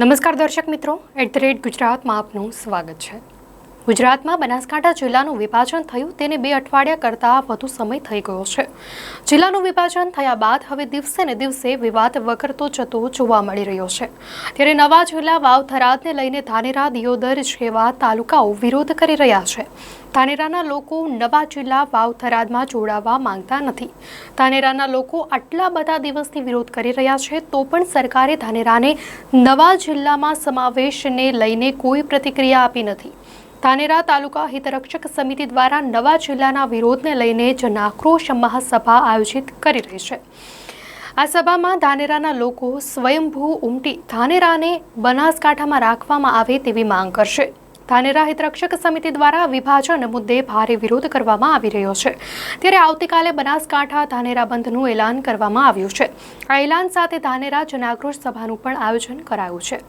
નમસ્કાર દર્શક મિત્રો, @ગુજરાતમાં આપનું સ્વાગત છે। ગુજરાતમાં બનાસકાંઠા જિલ્લાનું વિભાજન થયું તેને 2 અઠવાડિયા કરતાં વધુ સમય થઈ ગયો છે। જિલ્લાનું વિભાજન થયા બાદ હવે દિવસે ને દિવસે વિવાદ વકરતો જતો જોવા મળી રહ્યો છે। ત્યારે નવા જિલ્લા વાવ થરાદને લઈને ધાનેરા, દિયોદર જેવા તાલુકાઓ વિરોધ કરી રહ્યા છે। ધાનેરાના લોકો નવા જિલ્લા વાવ થરાદમાં જોડાવા માંગતા નથી। ધાનેરાના લોકો આટલા બધા દિવસથી વિરોધ કરી રહ્યા છે તો પણ સરકારે ધાનેરાને નવા જિલ્લામાં સમાવેશને લઈને કોઈ પ્રતિક્રિયા આપી નથી। ધાનેરા તાલુકા હિતરક્ષક સમિતિ દ્વારા નવા જિલ્લાના વિરોધને લઈને જનાક્રોશ મહાસભા આયોજિત કરી રહી છે। આ સભામાં ધાનેરાના લોકો સ્વયંભૂ ઉમટી ધાનેરાને બનાસકાંઠામાં રાખવામાં આવે તેવી માંગ કરશે। ધાનેરા હિતરક્ષક સમિતિ દ્વારા વિભાજન મુદ્દે ભારે વિરોધ કરવામાં આવી રહ્યો છે। ત્યારે આવતીકાલે બનાસકાંઠા ધાનેરા બંધનું એલાન કરવામાં આવ્યું છે। આ એલાન સાથે ધાનેરા જનાક્રોશ સભાનું પણ આયોજન કરાયું છે।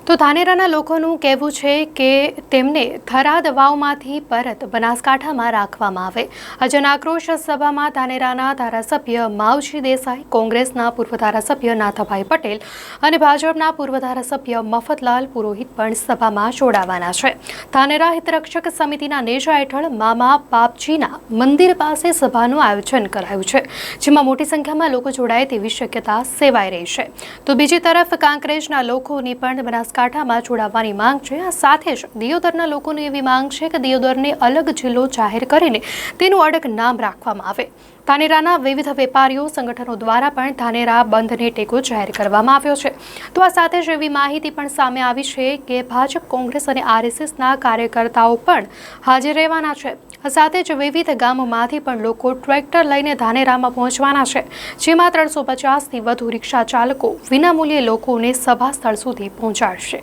તો ધાનેરાના લોકોનું કહેવું છે કે તેમને થરાદ વાવમાંથી પરત બનાસકાંઠામાં રાખવામાં આવે। આ જનાક્રોશ સભામાં ધાનેરાના ધારાસભ્ય માવજી દેસાઈ, કોંગ્રેસના પૂર્વ ધારાસભ્ય નાથાભાઈ પટેલ અને ભાજપના પૂર્વ ધારાસભ્ય મફતલાલ પુરોહિત પણ સભામાં જોડાવાના છે। ધાનેરા હિતરક્ષક સમિતિના નેજા હેઠળ મામા બાપજીના મંદિર પાસે સભાનું આયોજન કરાયું છે, જેમાં મોટી સંખ્યામાં લોકો જોડાય તેવી શક્યતા સેવાઈ રહી છે। તો બીજી તરફ કાંકરેજના લોકોની પણ બનાસકાંઠામાં જોડાવાની માંગ છે। આ સાથે જ દિયોદરના લોકોની એવી માંગ છે કે દિયોદરને અલગ જિલ્લો જાહેર કરીને તેનું અડગ નામ રાખવામાં આવે। ધાનેરાના વિવિધ વેપારીઓ સંગઠનો દ્વારા પણ ધાનેરા બંધને ટેકો જાહેર કરવામાં આવ્યો છે। તો આ સાથે જ એવી માહિતી પણ સામે આવી છે કે ભાજપ, કોંગ્રેસ અને RSSના કાર્યકર્તાઓ પણ હાજર રહેવાના છે। આ સાથે જ વિવિધ ગામોમાંથી પણ લોકો ટ્રેક્ટર લઈને ધાનેરામાં પહોંચવાના છે, જેમાં 350થી વધુ રિક્ષા ચાલકો વિનામૂલ્યે લોકોને સભા સ્થળ સુધી પહોંચાડશે।